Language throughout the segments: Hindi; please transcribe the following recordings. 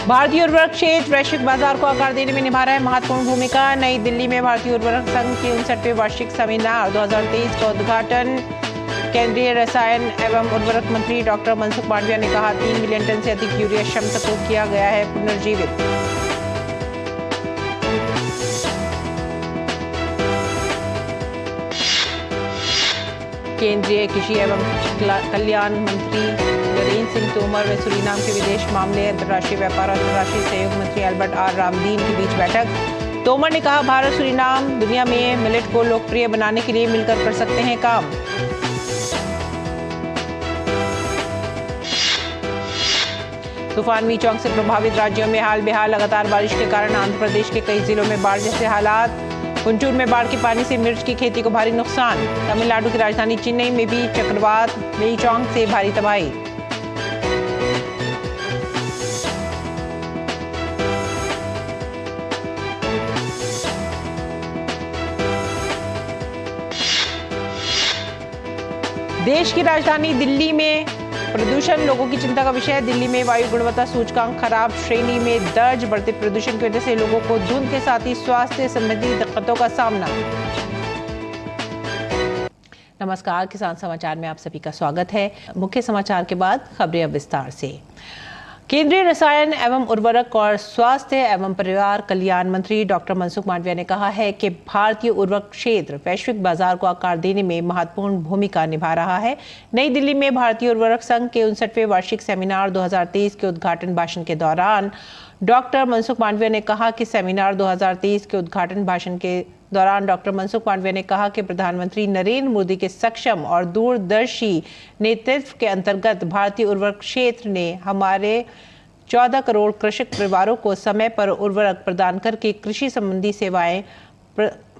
भारतीय उर्वरक क्षेत्र वैश्विक बाजार को आकार देने में निभा रहा है महत्वपूर्ण भूमिका। नई दिल्ली में भारतीय उर्वरक संघ के 59वें वार्षिक सेमिनार 2023 का उद्घाटन केंद्रीय रसायन एवं उर्वरक मंत्री डॉक्टर मनसुख मांडविया ने कहा, 3 मिलियन टन से अधिक यूरिया क्षमता को किया गया है पुनर्जीवित। केंद्रीय कृषि एवं कल्याण मंत्री नरेंद्र सिंह तोमर व सूरीनाम के विदेश मामले, अंतर्राष्ट्रीय व्यापार और अंतर्राष्ट्रीय सहयोग मंत्री अल्बर्ट आर रामदीन के बीच बैठक। तोमर ने कहा, भारत सूरीनाम दुनिया में मिलेट को लोकप्रिय बनाने के लिए मिलकर कर सकते हैं काम। तूफान मीचोंग से प्रभावित राज्यों में हाल बेहाल। लगातार बारिश के कारण आंध्र प्रदेश के कई जिलों में बाढ़ जैसे हालात। गुंटूर में बाढ़ के पानी से मिर्च की खेती को भारी नुकसान। तमिलनाडु की राजधानी चेन्नई में भी चक्रवात मीचोंग से भारी तबाही। देश की राजधानी दिल्ली में प्रदूषण लोगों की चिंता का विषय। दिल्ली में वायु गुणवत्ता सूचकांक खराब श्रेणी में दर्ज। बढ़ते प्रदूषण की वजह से लोगों को धुंध के साथ ही स्वास्थ्य संबंधी दिक्कतों का सामना। नमस्कार, किसान समाचार में आप सभी का स्वागत है। मुख्य समाचार के बाद खबरें अब विस्तार से। केंद्रीय रसायन एवं उर्वरक और स्वास्थ्य एवं परिवार कल्याण मंत्री डॉक्टर मनसुख मांडविया ने कहा है कि भारतीय उर्वरक क्षेत्र वैश्विक बाजार को आकार देने में महत्वपूर्ण भूमिका निभा रहा है। नई दिल्ली में भारतीय उर्वरक संघ के 59वें वार्षिक सेमिनार 2023 के उद्घाटन भाषण के दौरान डॉक्टर मनसुख मांडविया ने कहा कि सेमिनार 2023 के उद्घाटन भाषण के दौरान डॉक्टर मनसुख मांडविया ने कहा कि प्रधानमंत्री नरेंद्र मोदी के सक्षम और दूरदर्शी नेतृत्व के अंतर्गत भारतीय उर्वरक क्षेत्र ने हमारे 14 करोड़ कृषक परिवारों को समय पर उर्वरक प्रदान करके कृषि संबंधी सेवाएं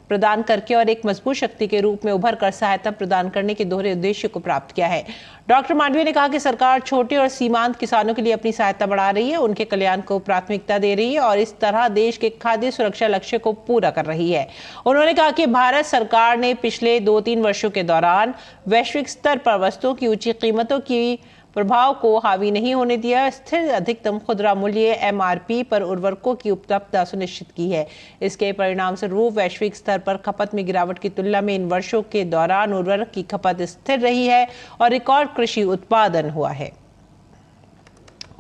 प्रदान करके और एक मजबूत शक्ति के रूप में उभर कर सहायता प्रदान करने के दोहरे उद्देश्य को प्राप्त किया है। डॉक्टर मांडविया ने कहा कि सरकार छोटे और सीमांत किसानों के लिए अपनी सहायता बढ़ा रही है, उनके कल्याण को प्राथमिकता दे रही है और इस तरह देश के खाद्य सुरक्षा लक्ष्य को पूरा कर रही है। उन्होंने कहा कि भारत सरकार ने पिछले 2-3 वर्षों के दौरान वैश्विक स्तर पर वस्तुओं की ऊंची कीमतों की प्रभाव को हावी नहीं होने दिया। स्थिर अधिकतम खुदरा मूल्य MRP पर उर्वरकों की उपलब्धता सुनिश्चित की है। इसके परिणाम स्वरूप वैश्विक स्तर पर खपत में गिरावट की तुलना में इन वर्षों के दौरान उर्वरक की खपत स्थिर रही है और रिकॉर्ड कृषि उत्पादन हुआ है।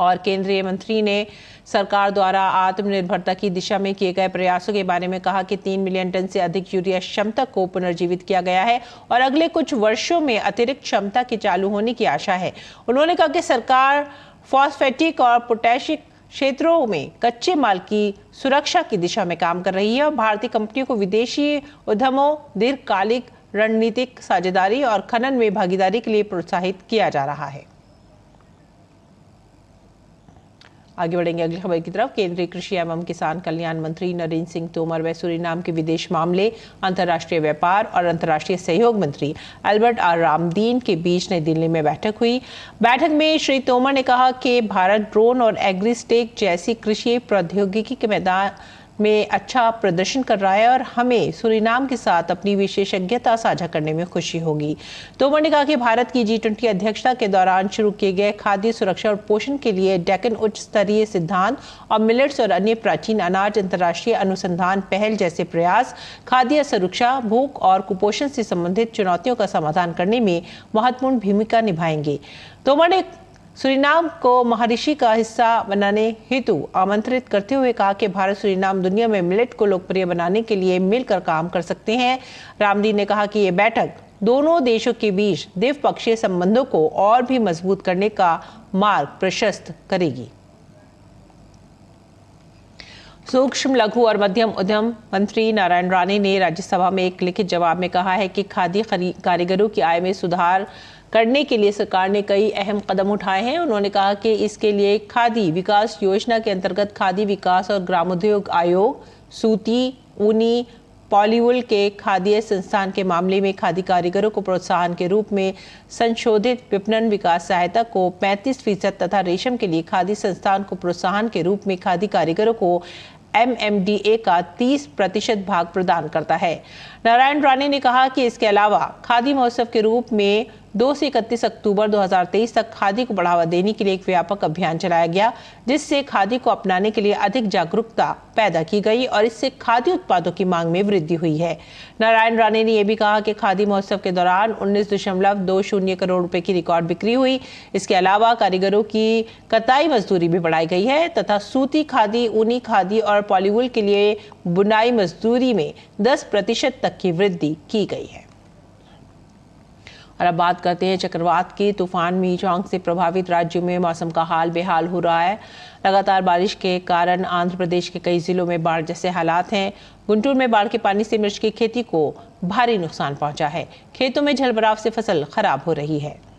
और केंद्रीय मंत्री ने सरकार द्वारा आत्मनिर्भरता की दिशा में किए गए प्रयासों के बारे में कहा कि 3 मिलियन टन से अधिक यूरिया क्षमता को पुनर्जीवित किया गया है और अगले कुछ वर्षों में अतिरिक्त क्षमता के चालू होने की आशा है। उन्होंने कहा कि सरकार फॉस्फेटिक और पोटैशिक क्षेत्रों में कच्चे माल की सुरक्षा की दिशा में काम कर रही है और भारतीय कंपनियों को विदेशी उद्यमों, दीर्घकालिक रणनीतिक साझेदारी और खनन में भागीदारी के लिए प्रोत्साहित किया जा रहा है। आगे बढ़ेंगे अगली खबर की तरफ। केंद्रीय कृषि एवं किसान कल्याण मंत्री नरेंद्र सिंह तोमर व सूरीनाम के विदेश मामले, अंतर्राष्ट्रीय व्यापार और अंतर्राष्ट्रीय सहयोग मंत्री अल्बर्ट आर रामदीन के बीच नई दिल्ली में बैठक हुई। बैठक में श्री तोमर ने कहा कि भारत ड्रोन और एग्रीस्टेक जैसी कृषि प्रौद्योगिकी के मैदान में अच्छा प्रदर्शन कर रहा है और हमें सूरीनाम के साथ अपनी विशेषज्ञता साझा करने में खुशी होगी। तोमर ने कहा कि भारत की G20 अध्यक्षता के दौरान शुरू किए गए खाद्य सुरक्षा और पोषण के लिए डेक्कन उच्च स्तरीय सिद्धांत और मिलेट्स और अन्य प्राचीन अनाज अंतर्राष्ट्रीय अनुसंधान पहल जैसे प्रयास खाद्य सुरक्षा, भूख और कुपोषण से संबंधित चुनौतियों का समाधान करने में महत्वपूर्ण भूमिका निभाएंगे। तोमर ने सूरीनाम को महर्षि का हिस्सा बनाने हेतु आमंत्रित करते हुए कहा कि भारत सूरीनाम दुनिया में मिलेट को लोकप्रिय बनाने के लिए मिलकर काम कर सकते हैं। रामदीन ने कहा कि ये बैठक दोनों देशों के बीच द्विपक्षीय संबंधों को और भी मजबूत करने का मार्ग प्रशस्त करेगी। सूक्ष्म, लघु और मध्यम उद्यम मंत्री नारायण राणे ने राज्यसभा में एक लिखित जवाब में कहा है कि खादी कारीगरों की आय में सुधार करने के लिए सरकार ने कई अहम कदम उठाए हैं। उन्होंने कहा कि इसके लिए खादी विकास योजना के अंतर्गत खादी विकास और ग्रामोद्योग आयोग, सूती, ऊनी, पॉलीवुल के खाद्य संस्थान के मामले में खादी कारीगरों को प्रोत्साहन के रूप में संशोधित विपणन विकास सहायता को 35% तथा रेशम के लिए खादी संस्थान को प्रोत्साहन के रूप में खादी कारीगरों को MMDA का 30% भाग प्रदान करता है। नारायण राणे ने कहा कि इसके अलावा खादी महोत्सव के रूप में 2 से 31 अक्टूबर 2023 तक खादी को बढ़ावा देने के लिए एक व्यापक अभियान चलाया गया, जिससे खादी को अपनाने के लिए अधिक जागरूकता पैदा की गई और इससे खादी उत्पादों की मांग में वृद्धि हुई है। नारायण राणे ने यह भी कहा कि खादी महोत्सव के दौरान 19.20 करोड़ रुपए की रिकॉर्ड बिक्री हुई। इसके अलावा कारीगरों की कताई मजदूरी भी बढ़ाई गई है तथा सूती खादी, ऊनी खादी और पॉलीवुल के लिए बुनाई मजदूरी में 10% तक की वृद्धि की गई है। और अब बात करते हैं चक्रवात की। तूफान मीचोंग से प्रभावित राज्यों में मौसम का हाल बेहाल हो रहा है। लगातार बारिश के कारण आंध्र प्रदेश के कई जिलों में बाढ़ जैसे हालात हैं। गुंटूर में बाढ़ के पानी से मिर्च की खेती को भारी नुकसान पहुंचा है। खेतों में जलभराव से फसल खराब हो रही है।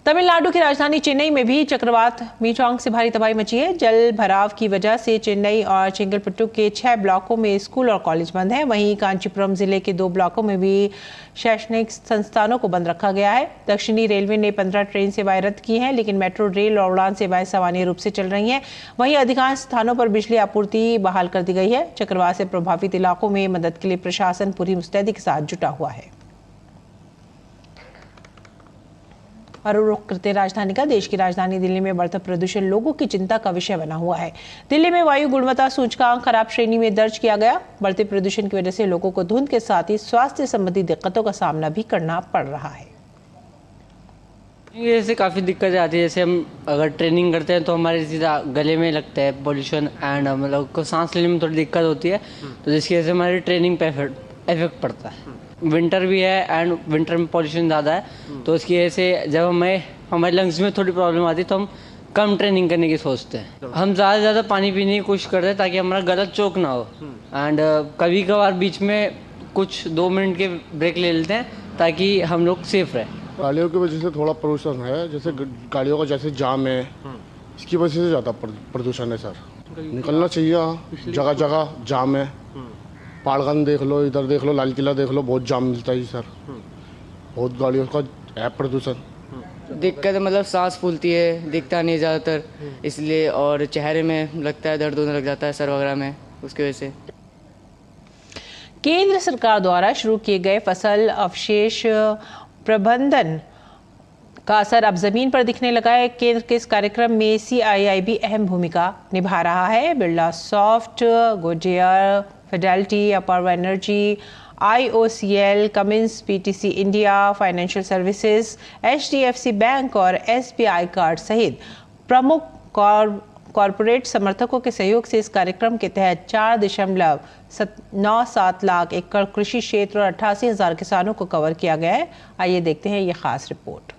तमिलनाडु की राजधानी चेन्नई में भी चक्रवात मीचोंग से भारी तबाही मची है। जल भराव की वजह से चेन्नई और चेंगलपट्टू के 6 ब्लॉकों में स्कूल और कॉलेज बंद हैं। वहीं कांचीपुरम जिले के 2 ब्लॉकों में भी शैक्षणिक संस्थानों को बंद रखा गया है। दक्षिणी रेलवे ने 15 ट्रेन सेवाएं रद्द की हैं, लेकिन मेट्रो रेल और उड़ान सेवाएं सामान्य रूप से चल रही हैं। वहीं अधिकांश स्थानों पर बिजली आपूर्ति बहाल कर दी गई है। चक्रवात से प्रभावित इलाकों में मदद के लिए प्रशासन पूरी मुस्तैदी के साथ जुटा हुआ है। और रुख करते राजधानी का। देश की राजधानी दिल्ली में बढ़ता प्रदूषण लोगों की चिंता का विषय बना हुआ है। दिल्ली में वायु गुणवत्ता सूचकांक खराब श्रेणी में दर्ज किया गया। बढ़ते प्रदूषण की वजह से लोगों को धुंध के साथ ही स्वास्थ्य संबंधी दिक्कतों का सामना भी करना पड़ रहा है। जैसे काफ़ी दिक्कत आती है। जैसे हम अगर ट्रेनिंग करते हैं तो हमारे सीधा गले में लगता है पोल्यूशन एंड मतलब को सांस लेने में थोड़ी दिक्कत होती है, तो जिसकी वजह से हमारी ट्रेनिंग पे इफेक्ट पड़ता है। विंटर भी है एंड विंटर में पॉल्यूशन ज़्यादा है, तो उसकी वजह से जब हमारे लंग्स में थोड़ी प्रॉब्लम आती है तो हम कम ट्रेनिंग करने की सोचते हैं। हम ज़्यादा से ज़्यादा पानी पीने की कोशिश करते हैं ताकि हमारा गला चोक ना हो। एंड कभी कभार बीच में कुछ 2 मिनट के ब्रेक ले लेते हैं ताकि हम लोग सेफ रहें। गाड़ियों की वजह से थोड़ा प्रदूषण है, जैसे गाड़ियों का जैसे जाम है, इसकी वजह से ज़्यादा प्रदूषण है सर। निकलना चाहिए, जगह जगह जाम है। पाड़गंज देख लो, इधर देख लो, लाल किला देख लो, बहुत जाम मिलता है सर। बहुत गाड़ियों का है प्रदूषण। दिक्कत मतलब सांस फूलती है, दिखता नहीं ज़्यादातर इसलिए, और चेहरे में लगता है दर्द होने लग जाता है सर वगैरह में, उसकी वजह से। केंद्र सरकार द्वारा शुरू किए गए फसल अवशेष प्रबंधन का असर अब जमीन पर दिखने लगा है। केंद्र के इस कार्यक्रम में CII भी अहम भूमिका निभा रहा है। बिरला सॉफ्ट, गुडियर, फिडेलिटी, अपार energy, IOCL, Cummins, PTC India, financial services, HDFC bank और SBI कार्ड सहित प्रमुख कॉरपोरेट समर्थकों के सहयोग से इस कार्यक्रम के तहत 4.97 लाख एकड़ कृषि क्षेत्र और 88,000 किसानों को कवर किया गया है। आइए देखते हैं ये खास रिपोर्ट।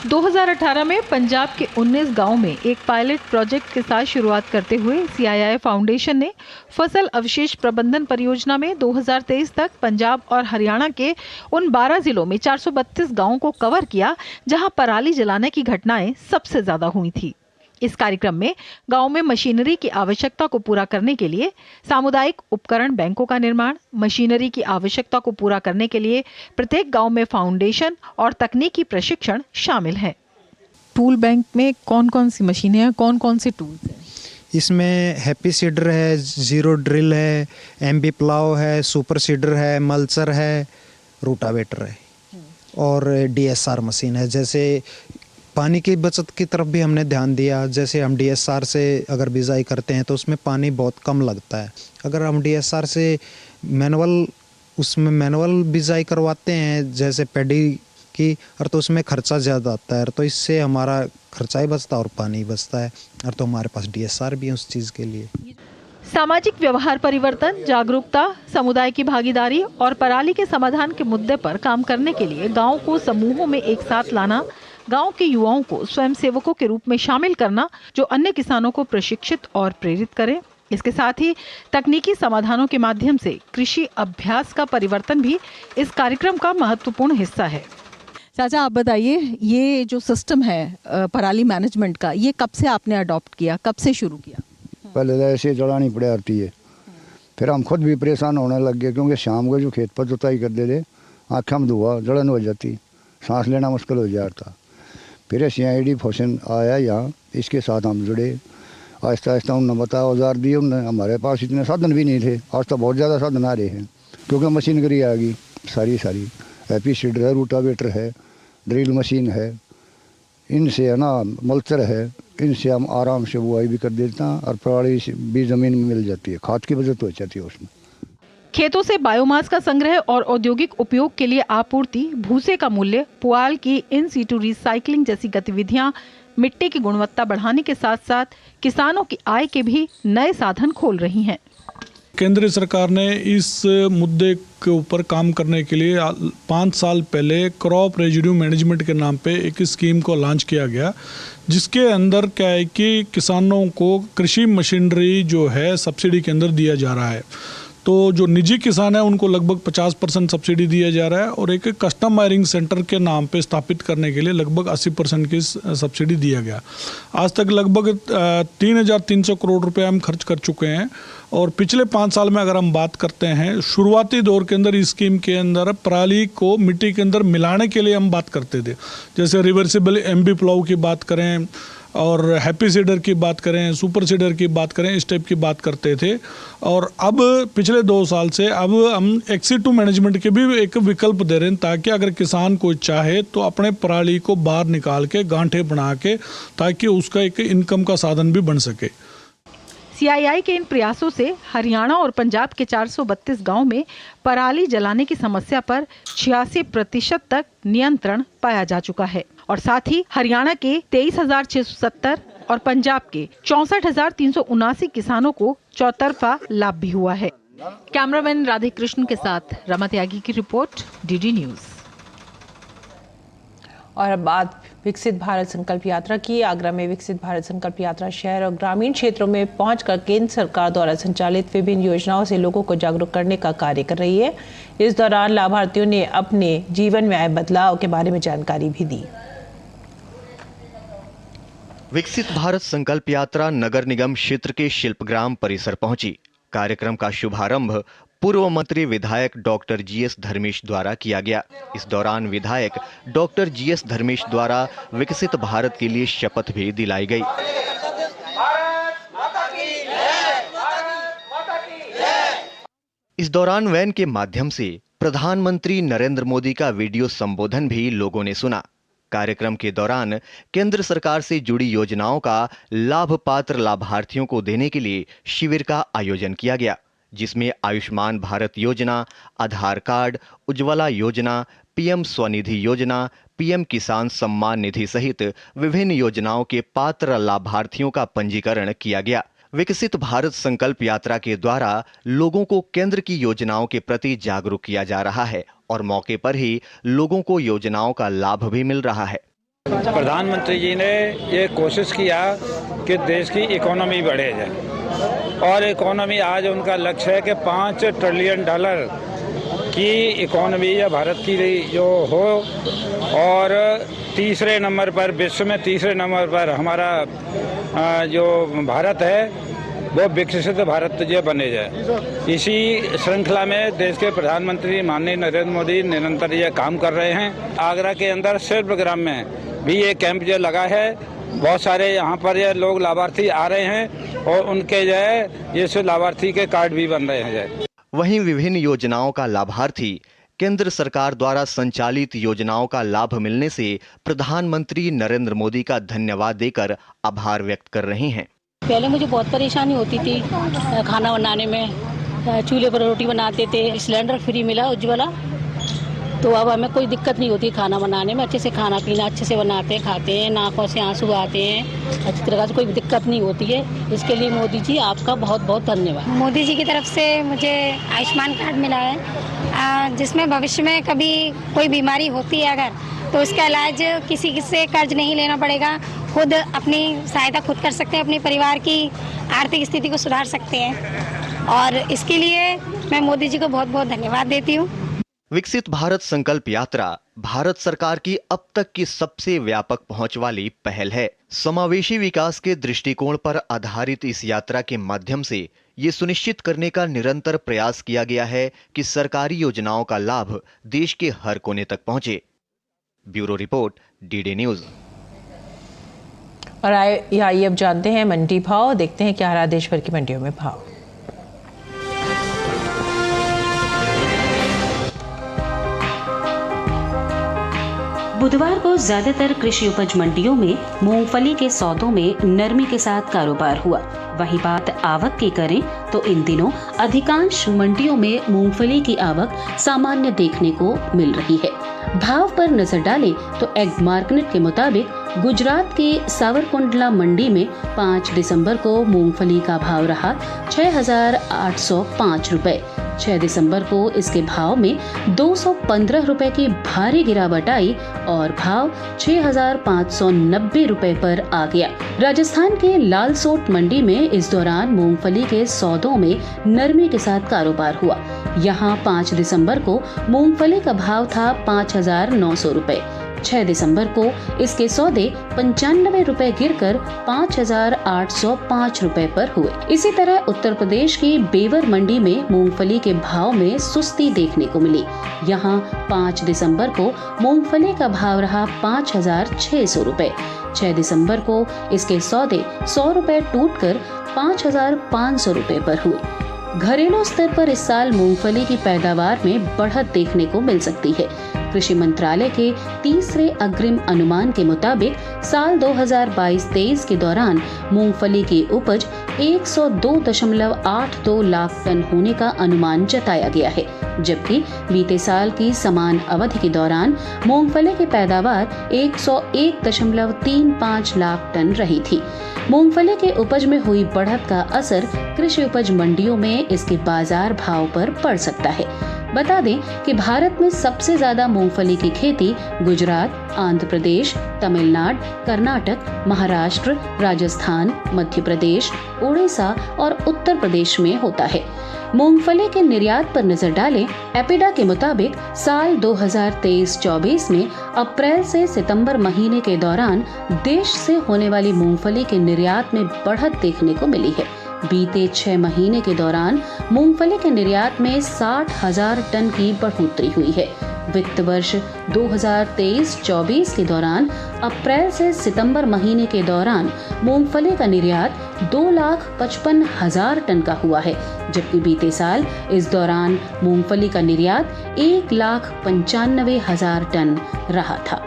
2018 में पंजाब के 19 गांवों में एक पायलट प्रोजेक्ट के साथ शुरुआत करते हुए CII फाउंडेशन ने फसल अवशेष प्रबंधन परियोजना में 2023 तक पंजाब और हरियाणा के उन 12 जिलों में 432 गांवों को कवर किया जहां पराली जलाने की घटनाएं सबसे ज्यादा हुई थी। इस कार्यक्रम में गांव में मशीनरी की आवश्यकता को पूरा करने के लिए सामुदायिक उपकरण बैंकों का निर्माण, मशीनरी की आवश्यकता को पूरा करने के लिए प्रत्येक गांव में फाउंडेशन और तकनीकी प्रशिक्षण शामिल है। टूल बैंक में कौन कौन सी मशीनें हैं, कौन कौन से टूल्स हैं? इसमें हैप्पी सीडर है, जीरो ड्रिल है, MB प्लाव है, सुपर सीडर है, मल्चर है, रूटावेटर है और DSR मशीन है। जैसे पानी की बचत की तरफ भी हमने ध्यान दिया। जैसे हम DSR से अगर बिजाई करते हैं तो उसमें पानी बहुत कम लगता है। अगर हम DSR से मैनुअल बिजाई करवाते हैं जैसे पैडी की, और तो उसमें खर्चा ज़्यादा आता है, तो इससे हमारा खर्चा ही बचता है और पानी बचता है, और तो हमारे पास DSR भी है उस चीज़ के लिए। सामाजिक व्यवहार परिवर्तन, जागरूकता, समुदाय की भागीदारी और पराली के समाधान के मुद्दे पर काम करने के लिए गाँव को समूहों में एक साथ लाना, गांव के युवाओं को स्वयंसेवकों के रूप में शामिल करना जो अन्य किसानों को प्रशिक्षित और प्रेरित करें। इसके साथ ही तकनीकी समाधानों के माध्यम से कृषि अभ्यास का परिवर्तन भी इस कार्यक्रम का महत्वपूर्ण हिस्सा है। चाचा आप बताइए, ये जो सिस्टम है पराली मैनेजमेंट का, ये कब से आपने अडॉप्ट किया, कब से शुरू किया? पहले तो ऐसे जलानी पड़े आती है, फिर हम खुद भी परेशान होने लग गए क्योंकि शाम को जो खेत पर जुताई कर देते आँखें में धुआं जलन हो जाती, सांस लेना मुश्किल हो जाता। फिर CID फॉर्शन आया यहाँ, इसके साथ हम जुड़े आहिस्ता आहिस्ता उन्होंने बताया, औजार दिए उन्होंने। हमारे पास इतने साधन भी नहीं थे, आज तो बहुत ज़्यादा साधन आ रहे हैं क्योंकि मशीनरी आ गई सारी हैप्पी सीडर है, रूटावेटर है, ड्रिल मशीन है, इनसे है ना मल्चर है, इनसे हम आराम से बुआई भी कर देते हैं और पराली भी ज़मीन में मिल जाती है, खाद की बचत हो जाती है उसमें। खेतों से बायोमास का संग्रह और औद्योगिक उपयोग के लिए आपूर्ति, भूसे का मूल्य, पुआल की इन सीटू रिसाइकलिंग जैसी गतिविधियां मिट्टी की गुणवत्ता बढ़ाने के साथ साथ किसानों की आय के भी नए साधन खोल रही हैं। केंद्र सरकार ने इस मुद्दे के ऊपर काम करने के लिए 5 साल पहले क्रॉप रेजिड्यू मैनेजमेंट के नाम पे एक स्कीम को लॉन्च किया गया, जिसके अंदर क्या है कि किसानों को कृषि मशीनरी जो है सब्सिडी के अंदर दिया जा रहा है। तो जो निजी किसान है उनको लगभग 50% सब्सिडी दिया जा रहा है और एक कस्टम वायरिंग सेंटर के नाम पे स्थापित करने के लिए लगभग 80% की सब्सिडी दिया गया। आज तक लगभग 3,300 करोड़ रुपए हम खर्च कर चुके हैं और पिछले 5 साल में अगर हम बात करते हैं, शुरुआती दौर के अंदर इस स्कीम के अंदर पराली को मिट्टी के अंदर मिलाने के लिए हम बात करते थे, जैसे रिवर्सिबल एमबी प्लाऊ की बात करें और हैप्पी सीडर की बात करें, सुपर सीडर की बात करें, इस टाइप की बात करते थे। और अब पिछले 2 साल से अब हम एक्सी2 मैनेजमेंट के भी एक विकल्प दे रहे हैं, ताकि अगर किसान कोई चाहे तो अपने पराली को बाहर निकाल के गांठे बना के, ताकि उसका एक इनकम का साधन भी बन सके। सीआईआई के इन प्रयासों से हरियाणा और पंजाब के 432 गांव में पराली जलाने की समस्या पर 86% तक नियंत्रण पाया जा चुका है और साथ ही हरियाणा के 23,670 और पंजाब के 64,379 किसानों को चौतरफा लाभ भी हुआ है। कैमरामैन राधे कृष्ण के साथ रमा त्यागी की रिपोर्ट, डीडी न्यूज। और अब बात विकसित भारत संकल्प यात्रा की। आगरा में विकसित भारत संकल्प यात्रा शहर और ग्रामीण क्षेत्रों में पहुंचकर केंद्र सरकार द्वारा संचालित विभिन्न योजनाओं से लोगों को जागरूक करने का कार्य कर रही है। इस दौरान लाभार्थियों ने अपने जीवन में आए बदलाव के बारे में जानकारी भी दी। विकसित भारत संकल्प यात्रा नगर निगम क्षेत्र के शिल्पग्राम परिसर पहुंची। कार्यक्रम का शुभारंभ पूर्व मंत्री विधायक डॉक्टर जीएस धर्मेश द्वारा किया गया। इस दौरान विधायक डॉक्टर जीएस धर्मेश द्वारा विकसित भारत के लिए शपथ भी दिलाई गई। इस दौरान वैन के माध्यम से प्रधानमंत्री नरेंद्र मोदी का वीडियो संबोधन भी लोगों ने सुना। कार्यक्रम के दौरान केंद्र सरकार से जुड़ी योजनाओं का लाभ पात्र लाभार्थियों को देने के लिए शिविर का आयोजन किया गया, जिसमें आयुष्मान भारत योजना, आधार कार्ड, उज्ज्वला योजना, पीएम स्वनिधि योजना, पीएम किसान सम्मान निधि सहित विभिन्न योजनाओं के पात्र लाभार्थियों का पंजीकरण किया गया। विकसित भारत संकल्प यात्रा के द्वारा लोगों को केंद्र की योजनाओं के प्रति जागरूक किया जा रहा है और मौके पर ही लोगों को योजनाओं का लाभ भी मिल रहा है। प्रधानमंत्री जी ने ये कोशिश किया कि देश की इकोनॉमी बढ़े जाए और इकोनॉमी आज उनका लक्ष्य है कि $5 ट्रिलियन की इकोनॉमी या भारत की जो हो और तीसरे नंबर पर विश्व में तीसरे नंबर पर हमारा जो भारत है वो विकसित भारत जो बने जाए। इसी श्रृंखला में देश के प्रधानमंत्री माननीय नरेंद्र मोदी निरंतर ये काम कर रहे हैं। आगरा के अंदर शिल्पग्राम में भी ये कैंप जो लगा है, बहुत सारे यहाँ पर ये लोग लाभार्थी आ रहे हैं और उनके जो है ये लाभार्थी के कार्ड भी बन रहे हैं। वहीं विभिन्न योजनाओं का लाभार्थी केंद्र सरकार द्वारा संचालित योजनाओं का लाभ मिलने से प्रधानमंत्री नरेंद्र मोदी का धन्यवाद देकर आभार व्यक्त कर रहे हैं। पहले मुझे बहुत परेशानी होती थी खाना बनाने में, चूल्हे पर रोटी बनाते थे, सिलेंडर फ्री मिला उज्ज्वला, तो अब हमें कोई दिक्कत नहीं होती खाना बनाने में। अच्छे से खाना पीना अच्छे से बनाते हैं, खाते हैं, नाकों से आंसू आते हैं, अच्छी तरह से कोई दिक्कत नहीं होती है। इसके लिए मोदी जी आपका बहुत बहुत धन्यवाद। मोदी जी की तरफ से मुझे आयुष्मान कार्ड मिला है, जिसमें भविष्य में कभी कोई बीमारी होती है अगर, तो उसका इलाज किसी से कर्ज नहीं लेना पड़ेगा, खुद अपनी सहायता खुद कर सकते हैं, अपने परिवार की आर्थिक स्थिति को सुधार सकते हैं और इसके लिए मैं मोदी जी को बहुत बहुत धन्यवाद देती हूँ। विकसित भारत संकल्प यात्रा भारत सरकार की अब तक की सबसे व्यापक पहुंच वाली पहल है। समावेशी विकास के दृष्टिकोण पर आधारित इस यात्रा के माध्यम से ये सुनिश्चित करने का निरंतर प्रयास किया गया है कि सरकारी योजनाओं का लाभ देश के हर कोने तक पहुंचे। Bureau report, DD news. और आइए अब जानते हैं मंडी भाव, देखते हैं क्या रहा देश भर की मंडियों में भाव। बुधवार को ज्यादातर कृषि उपज मंडियों में मूंगफली के सौदों में नरमी के साथ कारोबार हुआ। वहीं बात आवक की करें तो इन दिनों अधिकांश मंडियों में मूंगफली की आवक सामान्य देखने को मिल रही है। भाव पर नजर डालें तो एग मार्केट के मुताबिक गुजरात के सावरकुंडला मंडी में 5 दिसंबर को मूंगफली का भाव रहा 6,805 रुपए। 6 दिसंबर को इसके भाव में 215 रुपए की भारी गिरावट आई और भाव 6,590 रुपए पर आ गया। राजस्थान के लालसोट मंडी में इस दौरान मूंगफली के सौदों में नरमी के साथ कारोबार हुआ। यहाँ 5 दिसंबर को मूंगफली का भाव था 5,900 रुपए। 6 दिसंबर को इसके सौदे 95 रुपए गिरकर 5,805 रुपए पर हुए। इसी तरह उत्तर प्रदेश की बेवर मंडी में मूंगफली के भाव में सुस्ती देखने को मिली। यहाँ 5 दिसंबर को मूंगफली का भाव रहा 5,600 रुपए। 6 दिसंबर को इसके सौदे 100 रुपए टूटकर 5,500 रुपए पर हुए। घरेलू स्तर पर इस साल मूंगफली की पैदावार में बढ़त देखने को मिल सकती है। कृषि मंत्रालय के तीसरे अग्रिम अनुमान के मुताबिक साल 2022-23 के दौरान मूंगफली की उपज 102.82 लाख टन होने का अनुमान जताया गया है, जबकि बीते साल की समान अवधि के दौरान मूंगफली की पैदावार 101.35 लाख टन रही थी। मूंगफली के उपज में हुई बढ़त का असर कृषि उपज मंडियों में इसके बाजार भाव पर पड़ सकता है। बता दें कि भारत में सबसे ज्यादा मूंगफली की खेती गुजरात, आंध्र प्रदेश, तमिलनाडु, कर्नाटक, महाराष्ट्र, राजस्थान, मध्य प्रदेश, उड़ीसा और उत्तर प्रदेश में होता है। मूंगफली के निर्यात पर नजर डालें, एपिडा के मुताबिक साल 2023-24 में अप्रैल से सितंबर महीने के दौरान देश से होने वाली मूंगफली के निर्यात में बढ़त देखने को मिली है। बीते 6 महीने के दौरान मूंगफली के निर्यात में 60,000 टन की बढ़ोतरी हुई है। वित्त वर्ष 2023-24 के दौरान अप्रैल से सितंबर महीने के दौरान मूंगफली का निर्यात 2,55,000 टन का हुआ है, जबकि बीते साल इस दौरान मूंगफली का निर्यात 1,95,000 टन रहा था।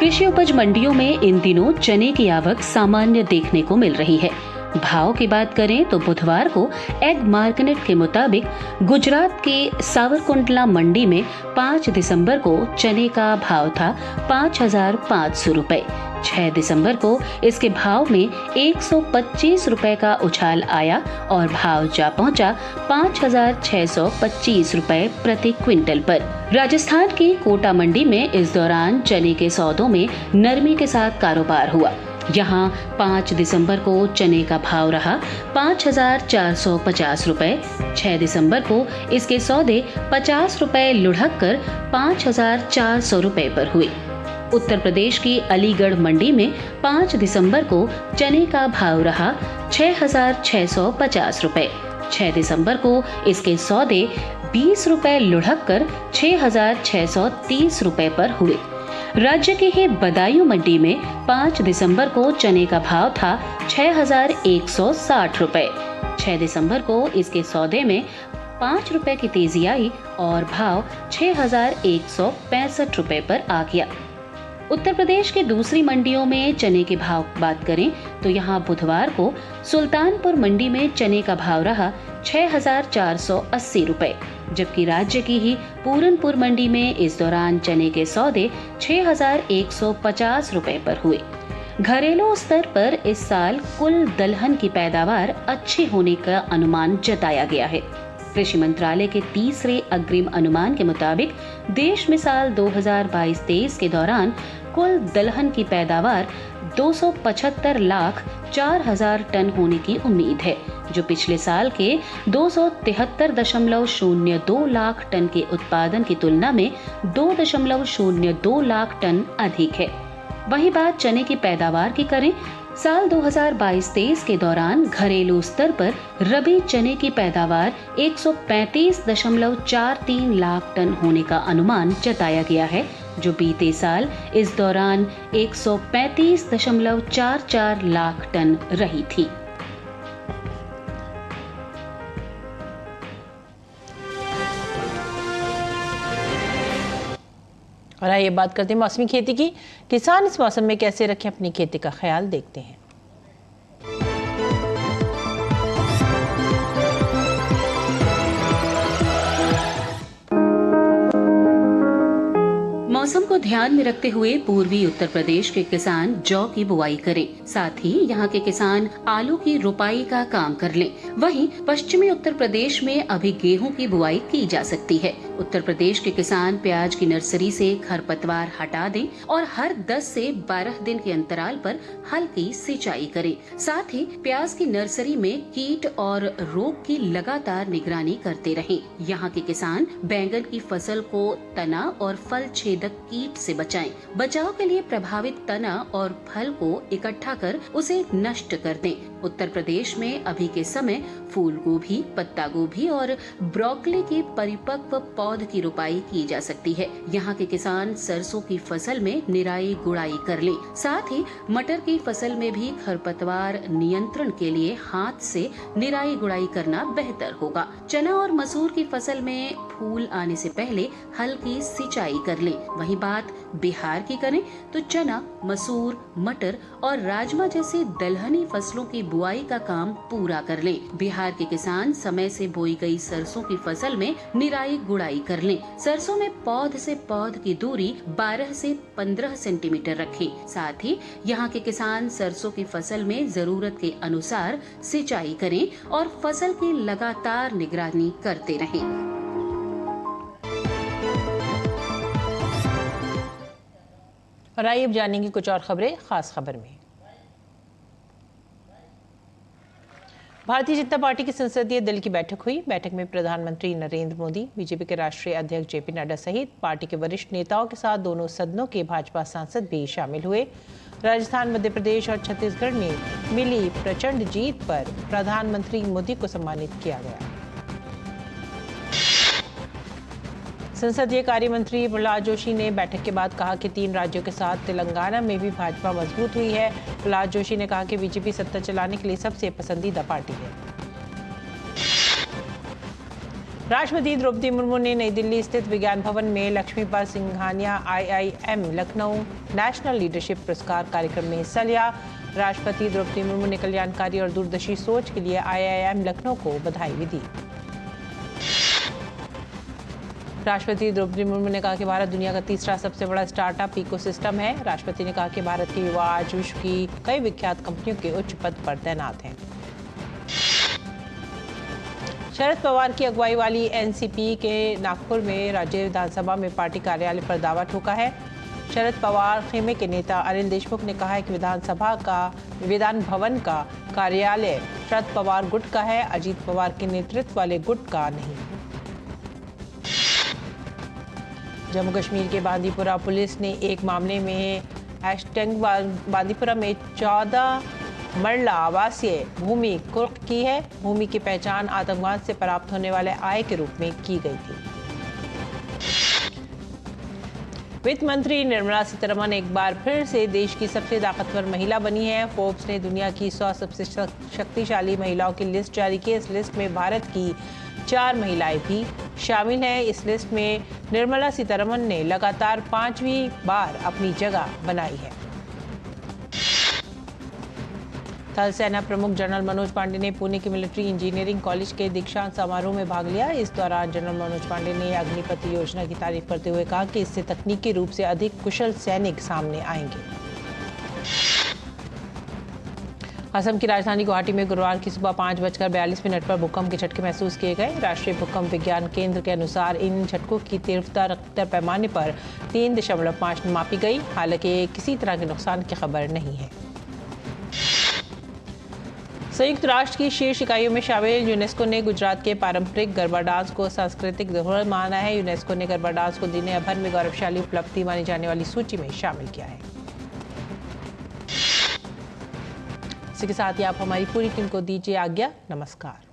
कृषि उपज मंडियों में इन दिनों चने की आवक सामान्य देखने को मिल रही है। भाव की बात करें तो बुधवार को एग मार्केट के मुताबिक गुजरात के सावरकुंडला मंडी में 5 दिसंबर को चने का भाव था 5,500 रुपए। 6 दिसंबर को इसके भाव में 125 रुपए का उछाल आया और भाव जा पहुंचा 5,625 रुपए प्रति क्विंटल पर। राजस्थान की कोटा मंडी में इस दौरान चने के सौदों में नरमी के साथ कारोबार हुआ। यहाँ 5 दिसंबर को चने का भाव रहा 5,450 रुपए। 6 दिसंबर को इसके सौदे 50 रुपए लुढ़क कर 5,400 रुपए पर हुए। उत्तर प्रदेश की अलीगढ़ मंडी में 5 दिसंबर को चने का भाव रहा 6,650 रुपए। 6 दिसंबर को इसके सौदे 20 रुपए लुढ़क कर 6,630 रुपए पर हुए। राज्य की ही बदायूं मंडी में 5 दिसंबर को चने का भाव था 6,160 रुपए। 6 दिसंबर को इसके सौदे में 5 रुपए की तेजी आई और भाव 6,165 रुपए पर आ गया। उत्तर प्रदेश की दूसरी मंडियों में चने के भाव बात करें तो यहाँ बुधवार को सुल्तानपुर मंडी में चने का भाव रहा 6,480 रुपए, जबकि राज्य की ही पूरनपुर मंडी में इस दौरान चने के सौदे 6,150 रुपए पर हुए। घरेलू स्तर पर इस साल कुल दलहन की पैदावार अच्छी होने का अनुमान जताया गया है। कृषि मंत्रालय के तीसरे अग्रिम अनुमान के मुताबिक देश में साल 2022-23 के दौरान कुल दलहन की पैदावार 275,04,000 टन होने की उम्मीद है, जो पिछले साल के 273.02 लाख टन के उत्पादन की तुलना में 2.02 लाख टन अधिक है। वहीं बात चने की पैदावार की करें, साल 2022-23 के दौरान घरेलू स्तर पर रबी चने की पैदावार 135.43 लाख टन होने का अनुमान जताया गया है, जो बीते साल इस दौरान 135.44 लाख टन रही थी। और आइए बात करते हैं मौसमी खेती की। किसान इस मौसम में कैसे रखें अपनी खेती का ख्याल, देखते हैं। मौसम को ध्यान में रखते हुए पूर्वी उत्तर प्रदेश के किसान जौ की बुआई करें, साथ ही यहाँ के किसान आलू की रोपाई का काम कर लें। वहीं पश्चिमी उत्तर प्रदेश में अभी गेहूं की बुआई की जा सकती है। उत्तर प्रदेश के किसान प्याज की नर्सरी से खरपतवार हटा दें और हर 10 से 12 दिन के अंतराल पर हल्की सिंचाई करें। साथ ही प्याज की नर्सरी में कीट और रोग की लगातार निगरानी करते रहें। यहाँ के किसान बैंगन की फसल को तना और फल छेदक कीट से बचाएं। बचाव के लिए प्रभावित तना और फल को इकट्ठा कर उसे नष्ट कर दें। उत्तर प्रदेश में अभी के समय फूल गोभी, पत्ता गोभी और ब्रोकली की परिपक्व पौध की रोपाई की जा सकती है। यहाँ के किसान सरसों की फसल में निराई गुड़ाई कर लें। साथ ही मटर की फसल में भी खरपतवार नियंत्रण के लिए हाथ से निराई गुड़ाई करना बेहतर होगा। चना और मसूर की फसल में फूल आने से पहले हल्की सिंचाई कर लें। वहीं बात बिहार की करें तो चना, मसूर, मटर और राजमा जैसे दलहनी फसलों की बुआई का काम पूरा कर लें। बिहार के किसान समय से बोई गई सरसों की फसल में निराई गुड़ाई कर लें। सरसों में पौध से पौध की दूरी 12 से 15 सेंटीमीटर रखें। साथ ही यहाँ के किसान सरसों की फसल में जरूरत के अनुसार सिंचाई करें और फसल की लगातार निगरानी करते रहें। और आइए अब जानेंगे कुछ और खबरें खास खबर में। भारतीय जनता पार्टी की संसदीय दल की बैठक हुई। बैठक में प्रधानमंत्री नरेंद्र मोदी, बीजेपी के राष्ट्रीय अध्यक्ष जेपी नड्डा सहित पार्टी के वरिष्ठ नेताओं के साथ दोनों सदनों के भाजपा सांसद भी शामिल हुए। राजस्थान, मध्य प्रदेश और छत्तीसगढ़ में मिली प्रचंड जीत पर प्रधानमंत्री मोदी को सम्मानित किया गया। संसदीय कार्य मंत्री प्रहलाद जोशी ने बैठक के बाद कहा कि 3 राज्यों के साथ तेलंगाना में भी भाजपा मजबूत हुई है। प्रहलाद जोशी ने कहा कि बीजेपी सत्ता चलाने के लिए सबसे पसंदीदा पार्टी है। राष्ट्रपति द्रौपदी मुर्मू ने नई दिल्ली स्थित विज्ञान भवन में Laxmipal Singhania IIM Lucknow national leadership पुरस्कार कार्यक्रम में हिस्सा लिया। राष्ट्रपति द्रौपदी मुर्मू ने कल्याणकारी और दूरदर्शी सोच के लिए IIM लखनऊ को बधाई भी दी। राष्ट्रपति द्रौपदी मुर्मू ने कहा कि भारत दुनिया का तीसरा सबसे बड़ा स्टार्टअप इकोसिस्टम है। राष्ट्रपति ने कहा कि भारत के युवा आज विश्व की कई विख्यात कंपनियों के उच्च पद पर तैनात हैं। शरद पवार की अगुवाई वाली NCP के नागपुर में राज्य विधानसभा में पार्टी कार्यालय पर दावा ठोका है। शरद पवार खेमे के नेता अनिल देशमुख ने कहा है कि विधान भवन का कार्यालय शरद पवार गुट का है, अजीत पवार के नेतृत्व वाले गुट का नहीं। जम्मू कश्मीर के बांदीपुरा पुलिस ने एक मामले में बांदीपुरा में 14 मरला आवासीय भूमि कुर्क की है। भूमि की पहचान आतंकवाद से प्राप्त होने वाले आय के रूप में की गई थी। वित्त मंत्री निर्मला सीतारमण एक बार फिर से देश की सबसे ताकतवर महिला बनी है। फोर्ब्स ने दुनिया की 100 सबसे शक्तिशाली महिलाओं की लिस्ट जारी की। इस लिस्ट में भारत की 4 महिलाएं भी शामिल हैं। इस लिस्ट में निर्मला सीतारमण ने लगातार 5वीं बार अपनी जगह बनाई है। थल सेना प्रमुख जनरल मनोज पांडे ने पुणे के मिलिट्री इंजीनियरिंग कॉलेज के दीक्षांत समारोह में भाग लिया। इस दौरान जनरल मनोज पांडे ने अग्निपथ योजना की तारीफ करते हुए कहा कि इससे तकनीकी रूप से अधिक कुशल सैनिक सामने आएंगे। असम की राजधानी गुवाहाटी में गुरुवार की सुबह 5:42 पर भूकंप के झटके महसूस किए गए। राष्ट्रीय भूकंप विज्ञान केंद्र के अनुसार इन झटकों की तीव्रता रिक्टर पैमाने पर 3.5 मापी गई। हालांकि किसी तरह के नुकसान की खबर नहीं है। संयुक्त राष्ट्र की शीर्ष इकाइयों में शामिल यूनेस्को ने गुजरात के पारंपरिक गरबा डांस को सांस्कृतिक धरोहर माना है। यूनेस्को ने गरबा डांस को दुनिया भर में गौरवशाली उपलब्धि मानी जाने वाली सूची में शामिल किया है। इसी के साथ ही आप हमारी पूरी टीम को दीजिए आज्ञा। नमस्कार।